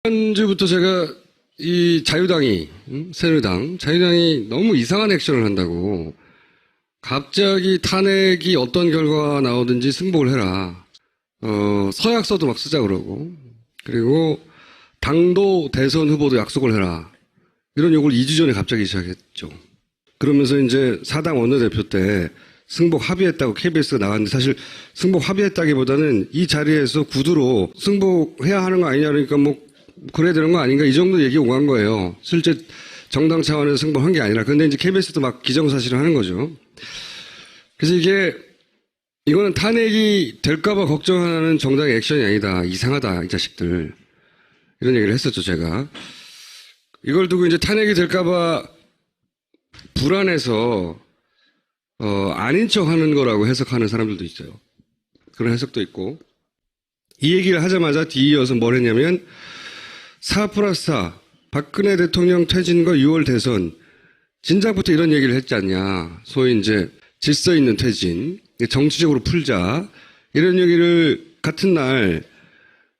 지난주부터 제가 이 새누리당, 자유당이 너무 이상한 액션을 한다고 갑자기 탄핵이 어떤 결과가 나오든지 승복을 해라. 서약서도 막 쓰자 그러고, 그리고 당도 대선 후보도 약속을 해라. 이런 요구를 2주 전에 갑자기 시작했죠. 그러면서 이제 사당 원내대표 때 승복 합의했다고 KBS가 나왔는데, 사실 승복 합의했다기보다는 이 자리에서 구두로 승복해야 하는 거 아니냐, 그러니까 뭐 그래야 되는 거 아닌가, 이 정도 얘기 오간 거예요. 실제 정당 차원에서 승복한 게 아니라. 근데 이제 KBS도 막 기정사실을 하는 거죠. 그래서 이거는 탄핵이 될까봐 걱정하는 정당의 액션이 아니다. 이상하다, 이 자식들. 이런 얘기를 했었죠, 제가. 이걸 두고 이제 탄핵이 될까봐 불안해서, 아닌 척 하는 거라고 해석하는 사람들도 있어요. 그런 해석도 있고. 이 얘기를 하자마자 뒤이어서 뭘 했냐면, 4+4, 박근혜 대통령 퇴진과 6월 대선, 진작부터 이런 얘기를 했지 않냐. 소위 이제 질서 있는 퇴진, 정치적으로 풀자. 이런 얘기를 같은 날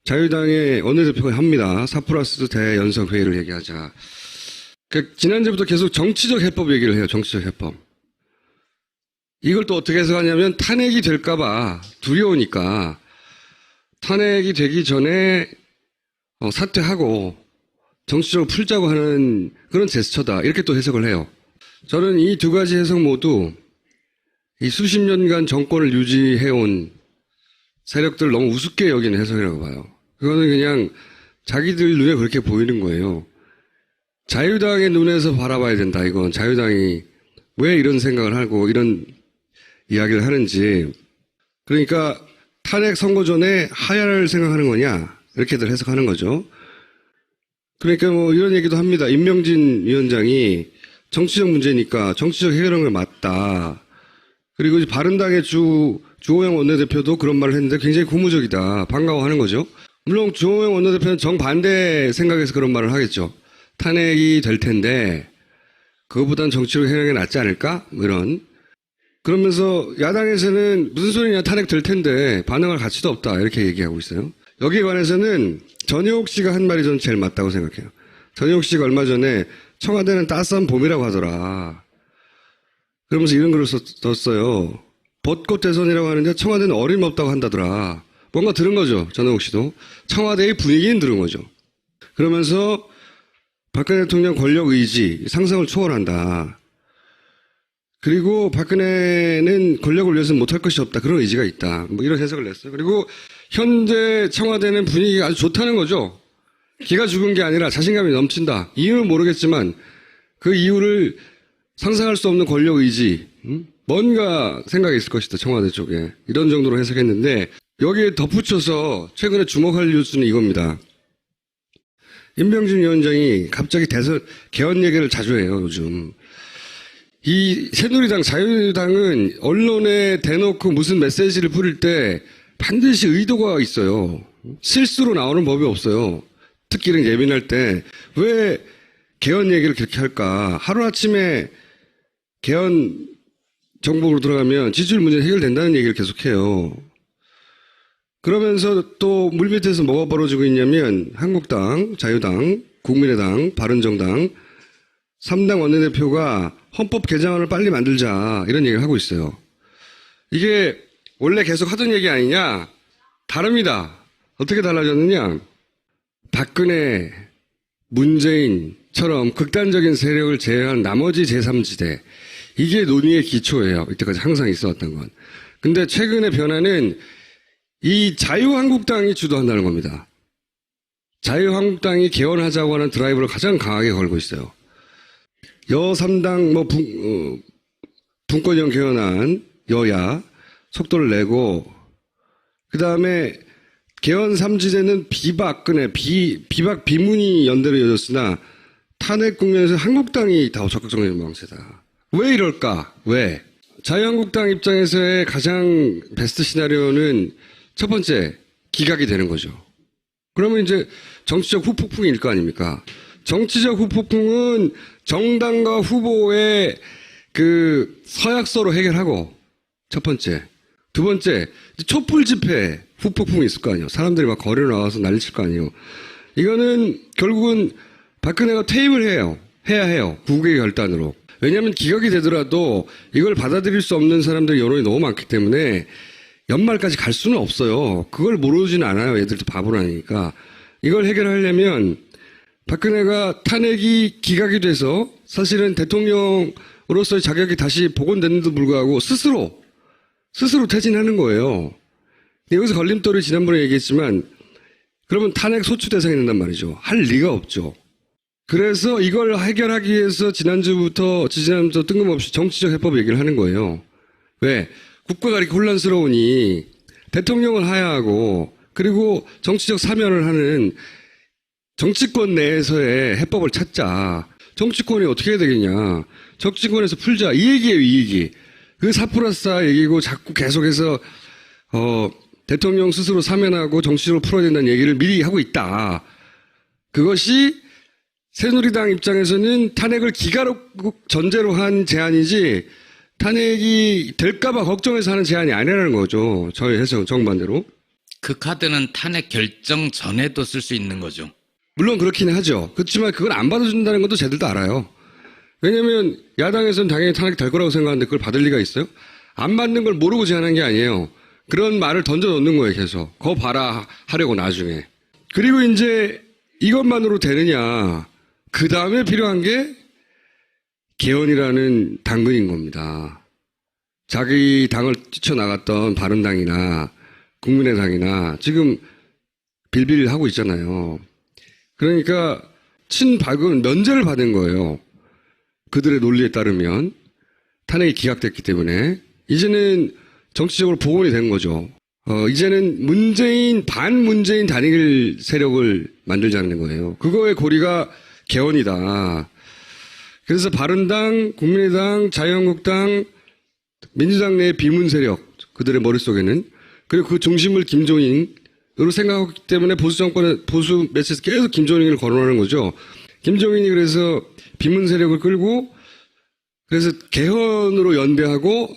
자유당의 원내대표가 합니다. 4+4 대연석회의를 얘기하자. 지난주부터 계속 정치적 해법 얘기를 해요. 정치적 해법. 이걸 또 어떻게 해석하냐면, 탄핵이 될까봐 두려우니까 탄핵이 되기 전에 사퇴하고 정치적으로 풀자고 하는 그런 제스처다, 이렇게 또 해석을 해요. 저는 이 두 가지 해석 모두 이 수십 년간 정권을 유지해온 세력들을 너무 우습게 여기는 해석이라고 봐요. 그거는 그냥 자기들 눈에 그렇게 보이는 거예요. 자유당의 눈에서 바라봐야 된다. 이건 자유당이 왜 이런 생각을 하고 이런 이야기를 하는지. 그러니까 탄핵 선고 전에 하야를 생각하는 거냐, 이렇게들 해석하는 거죠. 그러니까 뭐 이런 얘기도 합니다. 임명진 위원장이 정치적 문제니까 정치적 해결하는 게 맞다. 그리고 이제 바른당의 주호영 원내대표도 그런 말을 했는데 굉장히 고무적이다, 반가워하는 거죠. 물론 주호영 원내대표는 정반대 생각에서 그런 말을 하겠죠. 탄핵이 될 텐데 그거보단 정치로 해결하는 게 낫지 않을까? 뭐 이런. 그러면서 야당에서는 무슨 소리냐, 탄핵 될 텐데 반응할 가치도 없다, 이렇게 얘기하고 있어요. 여기에 관해서는 전효옥 씨가 한 말이 저는 제일 맞다고 생각해요. 전효옥 씨가 얼마 전에 청와대는 따스한 봄이라고 하더라. 그러면서 이런 글을 썼어요. 벚꽃 대선이라고 하는데 청와대는 어림없다고 한다더라. 뭔가 들은 거죠, 전효옥 씨도. 청와대의 분위기는 들은 거죠. 그러면서 박근혜 대통령 권력 의지, 상상을 초월한다. 그리고 박근혜는 권력을 위해서는 못할 것이 없다, 그런 의지가 있다, 뭐 이런 해석을 냈어요. 그리고 현재 청와대는 분위기가 아주 좋다는 거죠. 기가 죽은 게 아니라 자신감이 넘친다. 이유는 모르겠지만 그 이유를 상상할 수 없는 권력 의지, 뭔가 생각이 있을 것이다, 청와대 쪽에. 이런 정도로 해석했는데, 여기에 덧붙여서 최근에 주목할 뉴스는 이겁니다. 임명진 위원장이 갑자기 대선 개헌 얘기를 자주 해요, 요즘. 이 새누리당, 자유당은 언론에 대놓고 무슨 메시지를 뿌릴 때 반드시 의도가 있어요. 실수로 나오는 법이 없어요. 특히 이런 예민할 때 왜 개헌 얘기를 그렇게 할까? 하루아침에 개헌 정복으로 들어가면 지지율 문제 해결된다는 얘기를 계속해요. 그러면서 또 물밑에서 뭐가 벌어지고 있냐면, 한국당, 자유당, 국민의당, 바른정당 3당 원내대표가 헌법 개정안을 빨리 만들자, 이런 얘기를 하고 있어요. 이게 원래 계속 하던 얘기 아니냐? 다릅니다. 어떻게 달라졌느냐? 박근혜, 문재인처럼 극단적인 세력을 제외한 나머지 제3지대, 이게 논의의 기초예요. 이때까지 항상 있어왔던 건. 근데 최근의 변화는 이 자유한국당이 주도한다는 겁니다. 자유한국당이 개헌하자고 하는 드라이브를 가장 강하게 걸고 있어요. 여3당 분권형 개헌안 여야 속도를 내고, 그 다음에 개헌 3지대는 비박근혜, 비박 비문이 연대로 이어졌으나 탄핵 국면에서 한국당이 더 적극적인 모양새다. 왜 이럴까? 왜? 자유한국당 입장에서의 가장 베스트 시나리오는 첫 번째, 기각이 되는 거죠. 그러면 이제 정치적 후폭풍일 거 아닙니까? 정치적 후폭풍은 정당과 후보의 그 서약서로 해결하고, 첫 번째. 두 번째, 촛불 집회 후폭풍이 있을 거 아니에요. 사람들이 막 거리로 나와서 난리칠 거 아니에요. 이거는 결국은 박근혜가 퇴임을 해야 해요. 국외 결단으로. 왜냐하면 기각이 되더라도 이걸 받아들일 수 없는 사람들의 여론이 너무 많기 때문에 연말까지 갈 수는 없어요. 그걸 모르지는 않아요. 얘들도 바보라니까. 이걸 해결하려면 박근혜가 탄핵이 기각이 돼서 사실은 대통령으로서의 자격이 다시 복원됐는데도 불구하고 스스로 퇴진하는 거예요. 여기서 걸림돌이 지난번에 얘기했지만 그러면 탄핵 소추 대상이 된단 말이죠. 할 리가 없죠. 그래서 이걸 해결하기 위해서 지지난주부터 뜬금없이 정치적 해법 얘기를 하는 거예요. 왜? 국가가 이렇게 혼란스러우니 대통령을 하야하고 그리고 정치적 사면을 하는 정치권 내에서의 해법을 찾자. 정치권이 어떻게 해야 되겠냐. 정치권에서 풀자. 이 얘기예요, 이 얘기. 그 4+4 얘기고 자꾸 계속해서 대통령 스스로 사면하고 정치적으로 풀어야 된다는 얘기를 미리 하고 있다. 그것이 새누리당 입장에서는 탄핵을 기각 전제로 한 제안이지 탄핵이 될까봐 걱정해서 하는 제안이 아니라는 거죠. 저희 해석 정반대로. 그 카드는 탄핵 결정 전에도 쓸 수 있는 거죠. 물론 그렇긴 하죠. 그렇지만 그걸 안 받아준다는 것도 쟤들도 알아요. 왜냐하면 야당에서는 당연히 탄핵 될 거라고 생각하는데 그걸 받을 리가 있어요? 안 받는 걸 모르고 제안한 게 아니에요. 그런 말을 던져놓는 거예요, 계속. 거 봐라 하려고 나중에. 그리고 이제 이것만으로 되느냐. 그 다음에 필요한 게 개헌이라는 당근인 겁니다. 자기 당을 뛰쳐나갔던 바른당이나 국민의당이나 지금 빌빌하고 있잖아요. 그러니까 친박은 면제를 받은 거예요. 그들의 논리에 따르면 탄핵이 기각됐기 때문에 이제는 정치적으로 복원이 된 거죠. 이제는 반문재인 단일 세력을 만들자는 거예요. 그거의 고리가 개헌이다. 그래서 바른당, 국민의당, 자유한국당, 민주당 내 비문 세력, 그들의 머릿속에는, 그리고 그 중심을 김종인으로 생각하기 때문에 보수 정권의 보수 매체에서 계속 김종인을 거론하는 거죠. 김종인이 그래서 비문 세력을 끌고 그래서 개헌으로 연대하고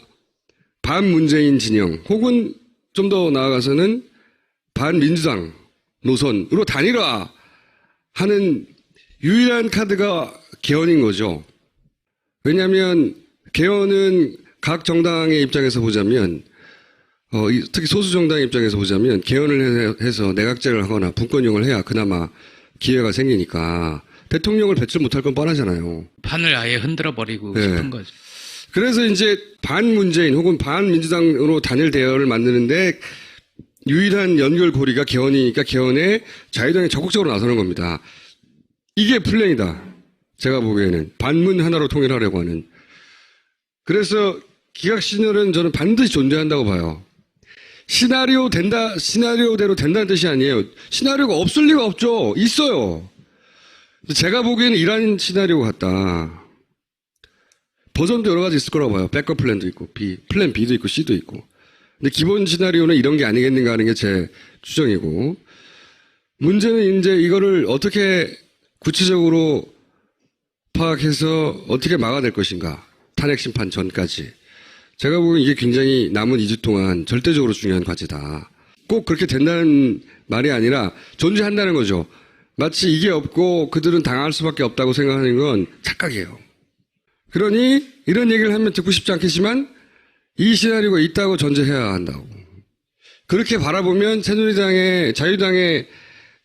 반문재인 진영 혹은 좀 더 나아가서는 반민주당 노선으로 단일화하는 유일한 카드가 개헌인 거죠. 왜냐하면 개헌은 각 정당의 입장에서 보자면 특히 소수 정당의 입장에서 보자면 개헌을 해서 내각제를 하거나 분권형을 해야 그나마 기회가 생기니까 대통령을 배출 못할 건 뻔하잖아요. 판을 아예 흔들어버리고 네. 싶은 거죠. 그래서 이제 반문재인 혹은 반민주당으로 단일 대열을 만드는데 유일한 연결고리가 개헌이니까 개헌에 자유당이 적극적으로 나서는 겁니다. 이게 플랜이다. 제가 보기에는 반문 하나로 통일하려고 하는. 그래서 기각 시널은 저는 반드시 존재한다고 봐요. 시나리오대로 된다는 뜻이 아니에요. 시나리오가 없을 리가 없죠. 있어요. 제가 보기에는 이런 시나리오 같다. 버전도 여러 가지 있을 거라고 봐요. 백업 플랜도 있고, 플랜 B도 있고, C도 있고. 근데 기본 시나리오는 이런 게 아니겠는가 하는 게 제 추정이고, 문제는 이제 이거를 어떻게 구체적으로 파악해서 어떻게 막아낼 것인가. 탄핵 심판 전까지. 제가 보기엔 이게 굉장히 남은 2주 동안 절대적으로 중요한 과제다. 꼭 그렇게 된다는 말이 아니라 존재한다는 거죠. 마치 이게 없고 그들은 당할 수밖에 없다고 생각하는 건 착각이에요. 그러니 이런 얘기를 하면 듣고 싶지 않겠지만 이 시나리오가 있다고 전제해야 한다고. 그렇게 바라보면 새누리당의 자유당의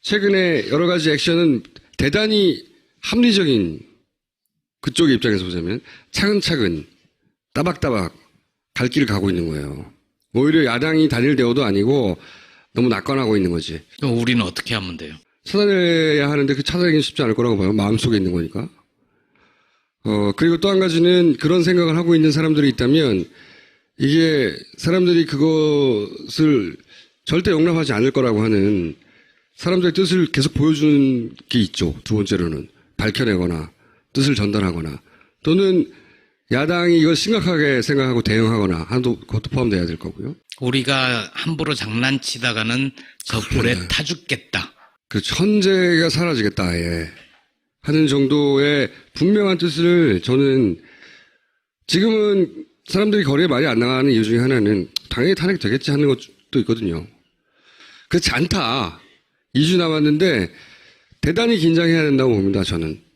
최근에 여러 가지 액션은 대단히 합리적인 그쪽의 입장에서 보자면 차근차근 따박따박 갈 길을 가고 있는 거예요. 오히려 야당이 단일대우도 아니고 너무 낙관하고 있는 거지. 그럼 우리는 어떻게 하면 돼요? 차단해야 하는데 그 차단하기는 쉽지 않을 거라고 봐요. 마음속에 있는 거니까. 그리고 또 한 가지는 그런 생각을 하고 있는 사람들이 있다면 이게 사람들이 그것을 절대 용납하지 않을 거라고 하는 사람들의 뜻을 계속 보여주는 게 있죠. 두 번째로는 밝혀내거나 뜻을 전달하거나 또는 야당이 이걸 심각하게 생각하고 대응하거나 하도 그것도 포함돼야 될 거고요. 우리가 함부로 장난치다가는 저 불에 타 죽겠다. 그 천재가 사라지겠다 아예 하는 정도의 분명한 뜻을 저는 지금은 사람들이 거리에 많이 안 나가는 이유 중에 하나는 당연히 탄핵 되겠지 하는 것도 있거든요. 그렇지 않다. 2주 남았는데 대단히 긴장해야 된다고 봅니다. 저는.